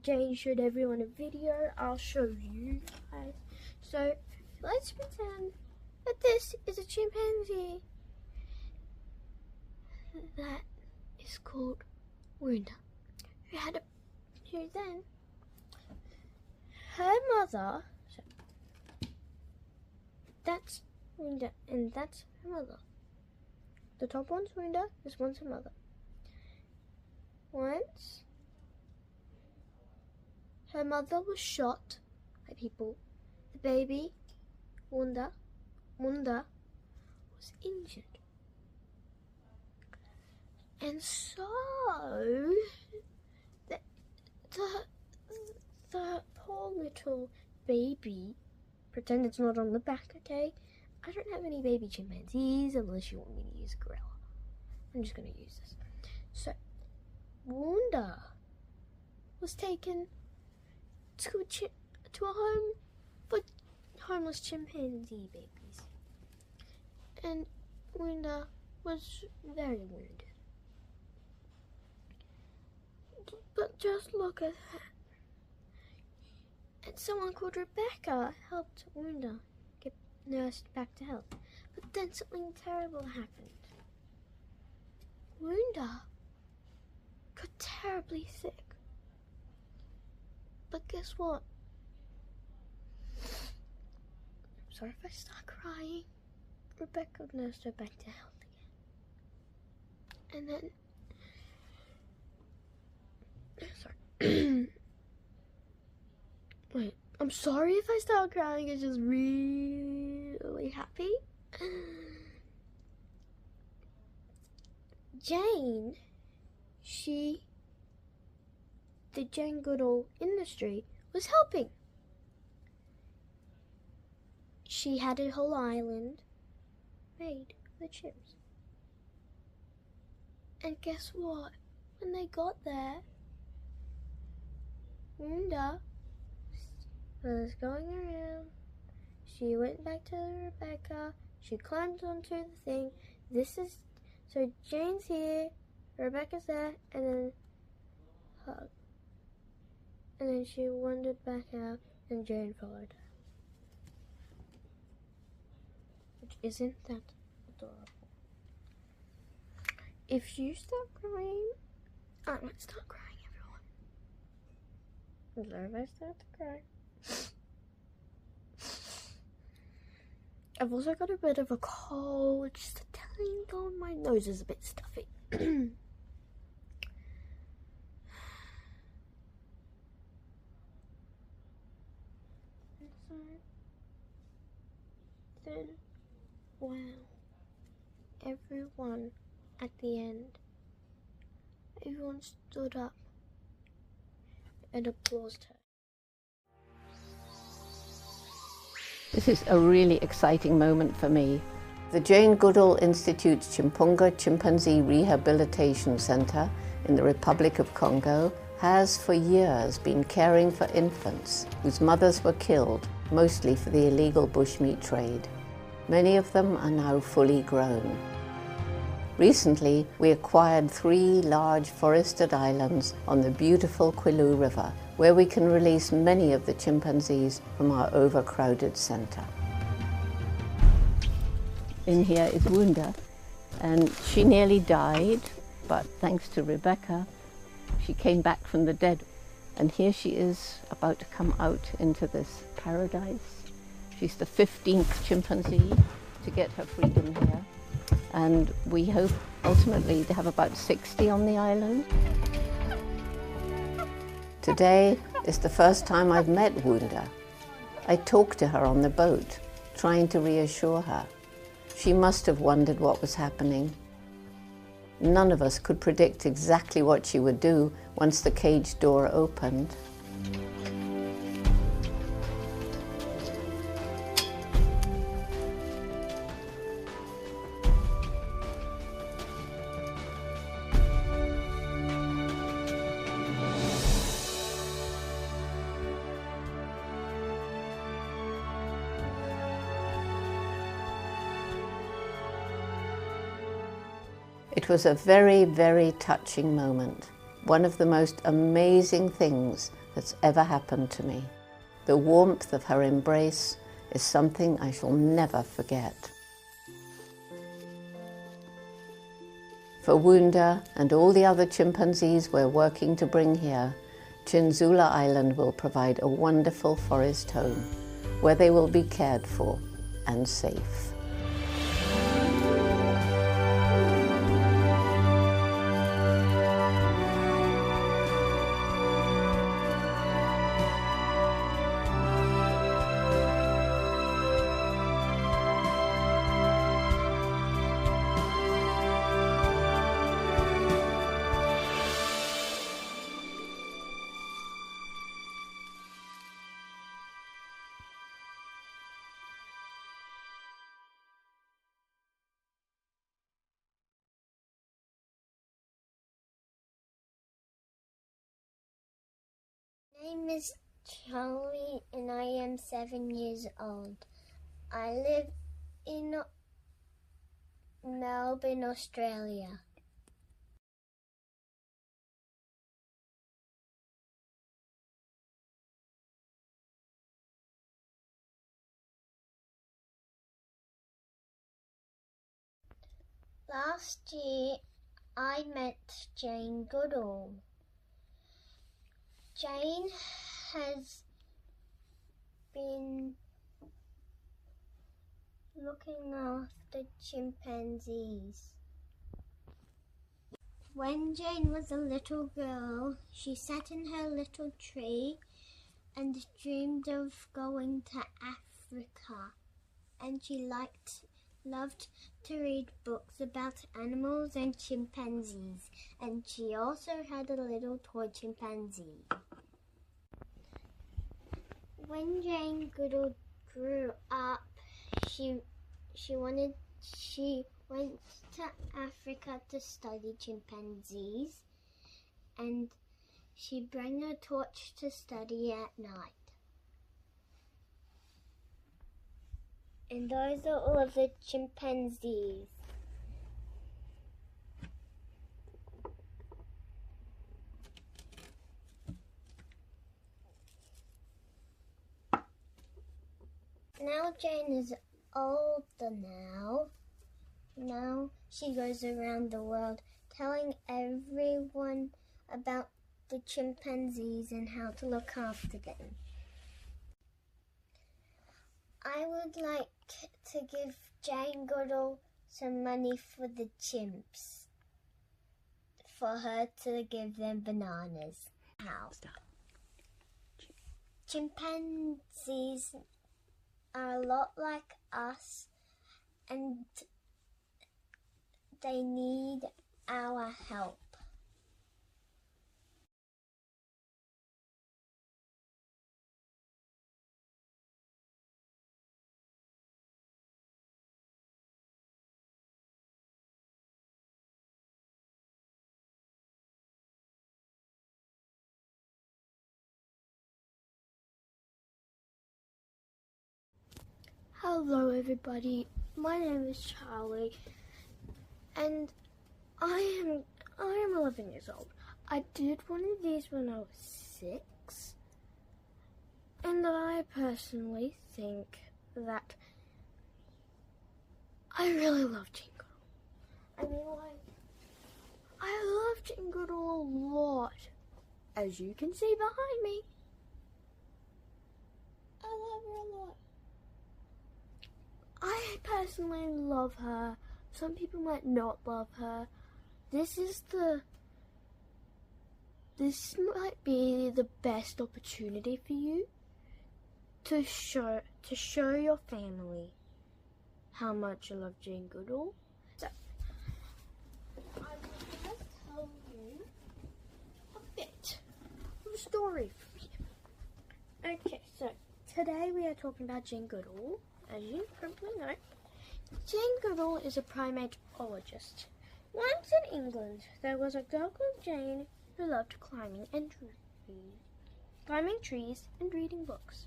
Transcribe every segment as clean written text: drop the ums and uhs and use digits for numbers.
Jane showed everyone a video. I'll show you guys. So let's pretend that this is a chimpanzee that is called Wunda, who then her mother. So that's Wunda, and that's her mother. The top one's Wunda, this one's her mother. Once her mother was shot by people, the baby, Wunda, was injured. And so, the poor little baby, pretend it's not on the back, okay? I don't have any baby chimpanzees unless you want me to use a gorilla. I'm just going to use this. So, Wunda was taken to a home for homeless chimpanzee babies. And Wunda was very wounded. But just look at that. And someone called Rebecca helped Wunda get nursed back to health. But then something terrible happened. Wunda got terribly sick. But guess what? I'm sorry if I start crying. Rebecca nursed her back to health again. And then sorry. Wait, I'm sorry if I start crying. It's just really happy. Jane, the Jane Goodall industry was helping. She had a whole island made with chimps. And guess what? When they got there, Wunda was going around. She went back to Rebecca. She climbed onto the thing. So Jane's here, Rebecca's there, and then hug. And then she wandered back out, and Jane followed her. Which isn't that adorable? If you start crying, I might start crying, everyone. I'm sorry if I start to cry. I've also got a bit of a cold, just a tiny cold. My nose is a bit stuffy. Then, wow, everyone at the end, everyone stood up and applauded her. This is a really exciting moment for me. The Jane Goodall Institute's Chimpunga Chimpanzee Rehabilitation Center in the Republic of Congo has for years been caring for infants whose mothers were killed, mostly for the illegal bushmeat trade. Many of them are now fully grown. Recently, we acquired 3 large forested islands on the beautiful Kwilu River, where we can release many of the chimpanzees from our overcrowded center. In here is Wunda, and she nearly died, but thanks to Rebecca, she came back from the dead. And here she is about to come out into this paradise. She's the 15th chimpanzee to get her freedom here. And we hope ultimately to have about 60 on the island. Today is the first time I've met Wunda. I talked to her on the boat, trying to reassure her. She must have wondered what was happening. None of us could predict exactly what she would do once the cage door opened. It was a very, very touching moment. one of the most amazing things that's ever happened to me. The warmth of her embrace is something I shall never forget. For Wunda and all the other chimpanzees we're working to bring here, Chinzula Island will provide a wonderful forest home where they will be cared for and safe. My name is Charlie and I am 7 years old. I live in Melbourne, Australia. Last year I met Jane Goodall. Jane has been looking after chimpanzees. When Jane was a little girl, she sat in her little tree and dreamed of going to Africa. And she loved to read books about animals and chimpanzees. And she also had a little toy chimpanzee. When Jane Goodall grew up, she went to Africa to study chimpanzees, and she bring a torch to study at night. And those are all of the chimpanzees. Now Jane is older now. Now she goes around the world telling everyone about the chimpanzees and how to look after them. I would like to give Jane Goodall some money for the chimps, for her to give them bananas. How? Chimpanzees are a lot like us, and they need our help. Hello everybody, my name is Charlie and I am 11 years old. I did one of these when I was 6, and I personally think that I really love Jane Goodall. I mean, I love Jane Goodall a lot, as you can see behind me. I love her a lot. I personally love her. Some people might not love her. This might be the best opportunity for you to show your family how much you love Jane Goodall. So I will just tell you a bit of a story for you. Okay, so today we are talking about Jane Goodall. As you probably know, Jane Goodall is a primatologist. Once in England, there was a girl called Jane who loved climbing trees and reading books.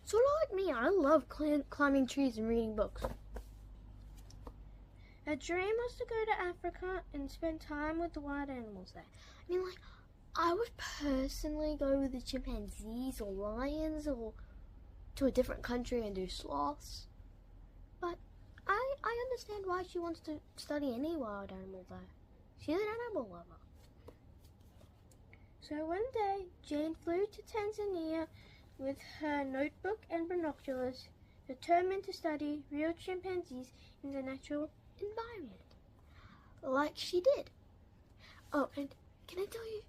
Sort of like me, I love climbing trees and reading books. Her dream was to go to Africa and spend time with the wild animals there. I mean, like, I would personally go with the chimpanzees or lions or to a different country and do sloths. But I understand why she wants to study any wild animal though. She's an animal lover. So one day, Jane flew to Tanzania with her notebook and binoculars, determined to study real chimpanzees in the natural environment, like she did. Oh, and can I tell you,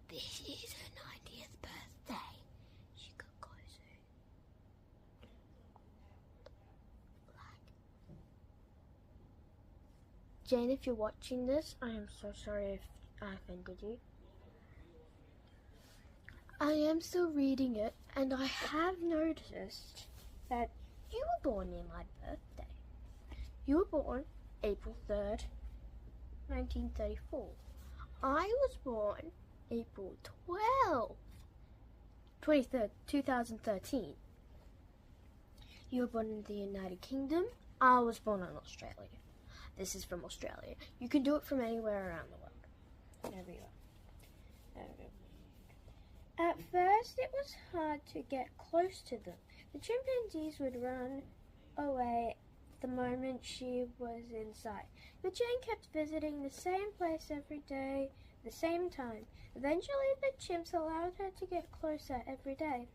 this is her 90th birthday. She got closer. Jane, if you're watching this, I am so sorry if I offended you. I am still reading it, and I have noticed that you were born near my birthday. You were born April 3rd, 1934. I was born April 23rd, 2013. You were born in the United Kingdom. I was born in Australia. This is from Australia. You can do it from anywhere around the world. There we go. At first, it was hard to get close to them. The chimpanzees would run away the moment she was in sight. But Jane kept visiting the same place every day, the same time. Eventually, the chimps allowed her to get closer every day.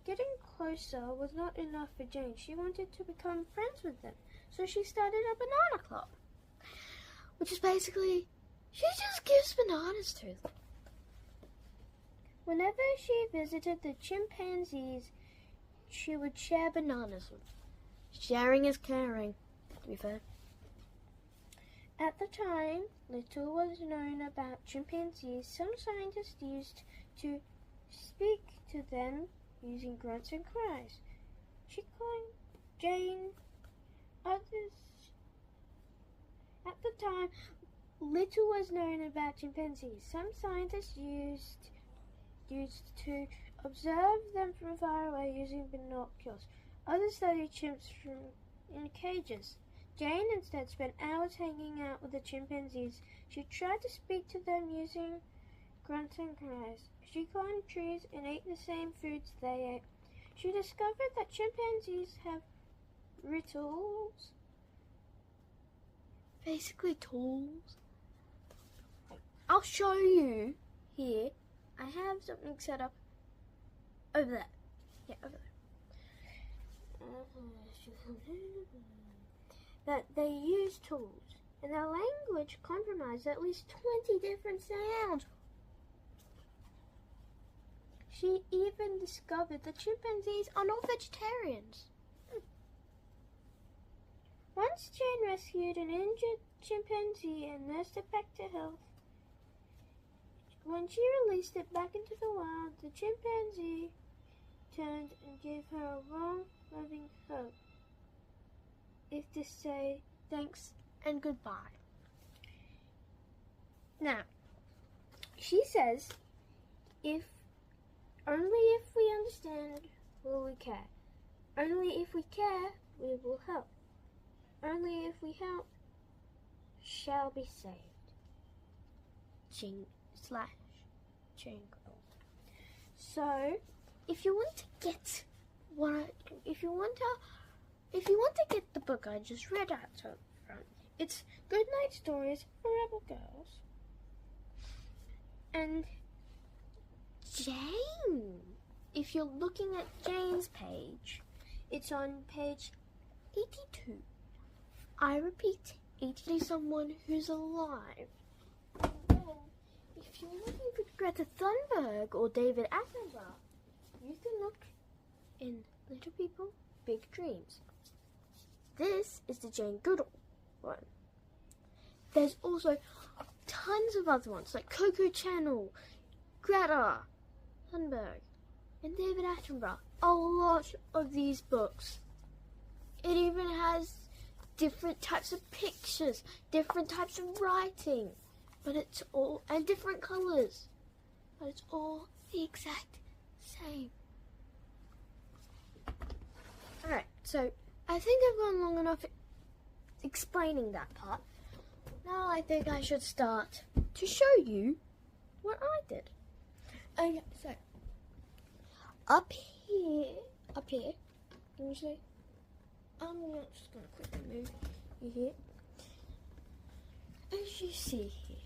Getting closer was not enough for Jane. She wanted to become friends with them. So she started a banana club, which is basically, she just gives bananas to them. Whenever she visited the chimpanzees, she would share bananas with them. Sharing is caring, to be fair. At the time, little was known about chimpanzees. Some scientists used to speak to them using grunts and cries. She called Jane. Others. At the time, little was known about chimpanzees. Some scientists used to observe them from far away using binoculars. Others studied chimps in cages. Jane instead spent hours hanging out with the chimpanzees. She tried to speak to them using grunts and cries. She climbed trees and ate the same foods they ate. She discovered that chimpanzees have rituals. Basically tools. I'll show you here. I have something set up over there. Yeah, over there. That they use tools, and their language comprises at least 20 different sounds. She even discovered that chimpanzees are not vegetarians. Once Jane rescued an injured chimpanzee and nursed it back to health. When she released it back into the wild, the chimpanzee turned and gave her a long, loving hug, as to say thanks and goodbye. Now, she says, only if we understand will we care. Only if we care, we will help. Only if we help, shall be saved. Jane Goodall. So, if you want to get the book I just read out from, it's Goodnight Stories for Rebel Girls. And Jane, if you're looking at Jane's page, it's on page 82. I repeat, 80 someone who's alive. And then, if you're looking for Greta Thunberg or David Attenborough, you can look in Little People, Big Dreams. This is the Jane Goodall one. There's also tons of other ones like Coco Channel, Greta Thunberg, and David Attenborough. A lot of these books. It even has different types of pictures, different types of writing, but it's all, and different colors, but it's all the exact same. Alright, so I think I've gone long enough explaining that part. Now I think I should start to show you what I did. Okay, so up here, usually, I'm just going to quickly move you here. As you see here,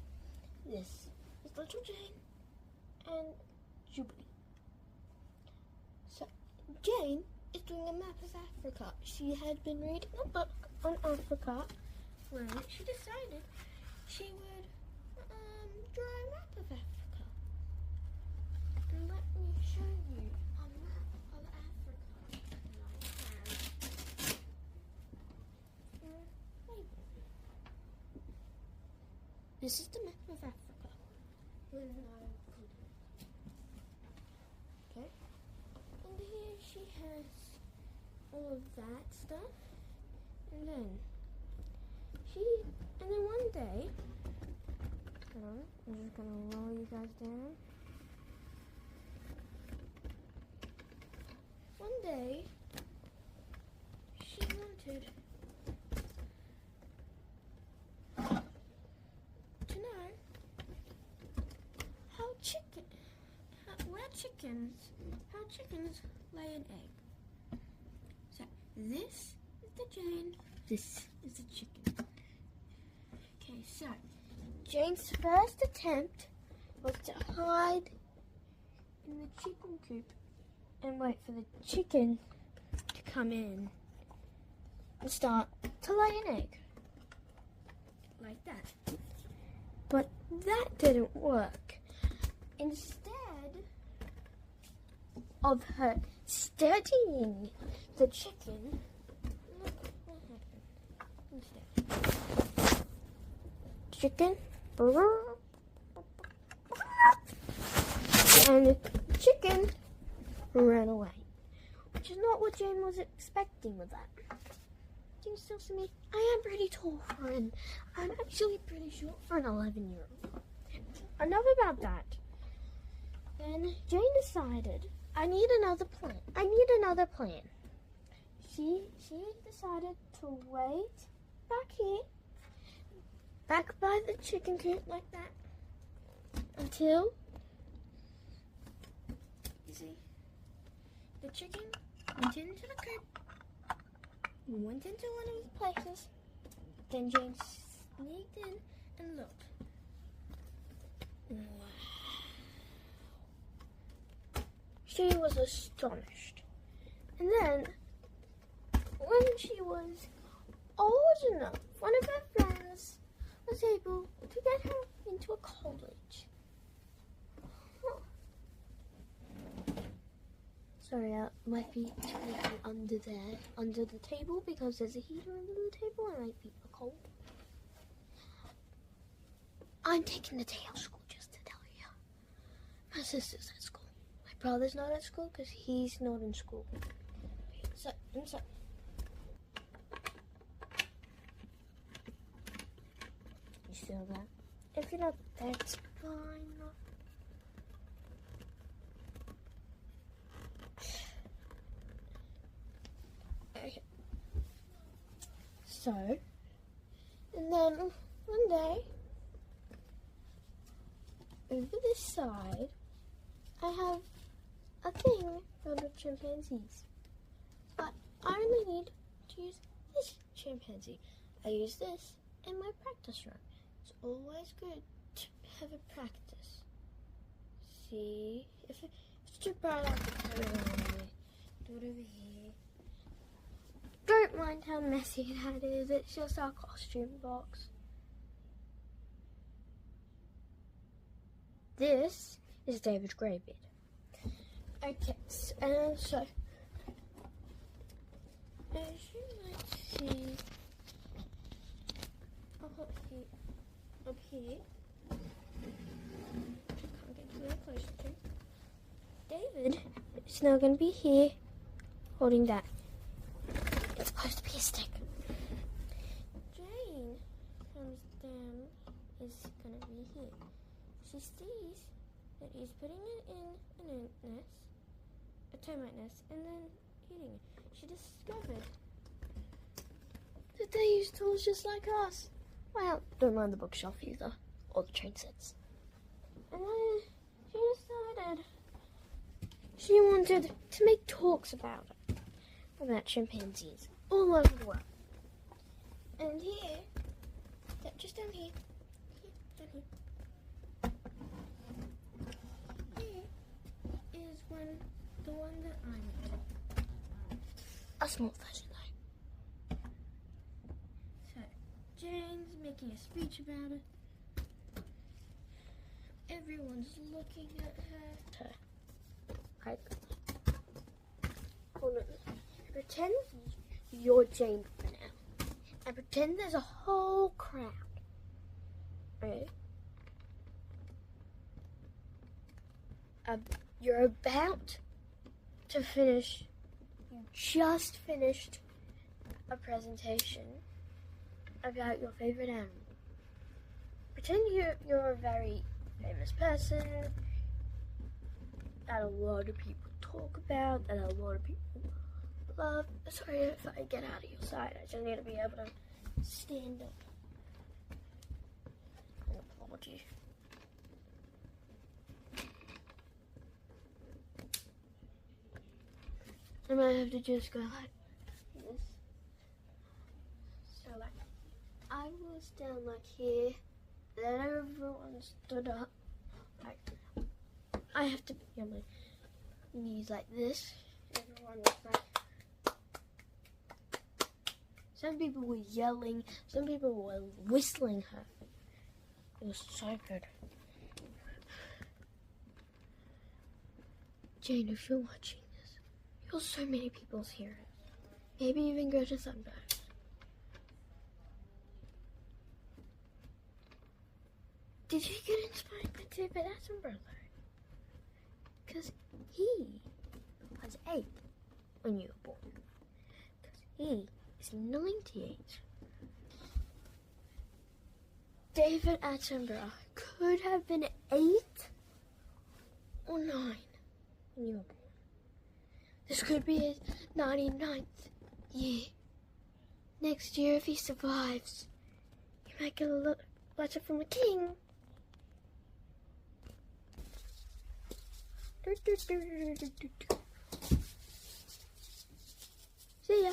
this is little Jane and Jubilee. So Jane is doing a map of Africa. She had been reading a book on Africa when she decided she would draw a map of Africa. And let me show you a map of Africa. This is the map of Africa. Okay. And here she has all of that stuff. And then one day, hold on, I'm just gonna roll you guys down. One day, she wanted to know how chickens lay an egg. So this is the Jane, this is the chicken. Okay, so Jane's first attempt was to hide in the chicken coop and wait for the chicken to come in and start to lay an egg. Like that. But that didn't work. Instead of her studying the chicken, look what happened instead. Chicken, and the chicken ran away, which is not what Jane was expecting with that. Can you still see me? I am pretty tall I'm actually pretty short for an 11-year-old. Enough about that. Then Jane decided, I need another plan. She decided to wait back here, back by the chicken coop like that, until, you see, the chicken went into the coop, went into one of the places, then Jane sneaked in and looked. Wow. She was astonished. And then, when she was old enough, one of her friends was able to get her into a college. Huh. Sorry, my feet might be under there, under the table, because there's a heater under the table and my feet are cold. I'm taking the day out of school, just to tell you. My sister's at school. My brother's not at school because he's not in school. So, inside. You still there? If you're not there, it's fine. Okay. So, and then one day, over this side, I have a thing filled with chimpanzees. But I only need to use this chimpanzee. I use this in my practice run. It's always good to have a practice. See? If it's too bright, I can put it away. Do it over here. Don't mind how messy that is. It's just our costume box. This is David's greybeard. Okay, so as you might see up here, can't get too very close to. David is now going to be here, holding that. It's supposed to be a stick. Jane comes down, is going to be here. She sees that he's putting it in an ant nest, a termite nest, and then eating it. She discovered that they used tools just like us. Well, don't mind the bookshelf either, or the train sets. And then she decided she wanted to make talks about it, about chimpanzees all over the world. And here, just down here, here is the one that I made. A small version though. So, Jane's making a speech about it. Everyone's looking at her. Hold on. Pretend you're Jane for now. And pretend there's a whole crowd. Right? You're about to finish. You just finished a presentation about your favorite animal. Pretend you're a very famous person that a lot of people talk about, that a lot of people love. Sorry if I get out of your sight. I just need to be able to stand up and applaud you. I might have to just go like this. So like, I was down like here, then everyone stood up. Like, I have to be on my knees like this. Everyone was like, some people were yelling, some people were whistling her. It was so good. Jane, if you're watching this, you'll so many people's hear it. Maybe even go to Sunburst. Did you get inspired by David Attenborough? Because he was 8 when you were born. Because he is 98. David Attenborough could have been 8 or 9 when you were born. This could be his 99th year. Next year, if he survives, you might get a letter from the king. See ya.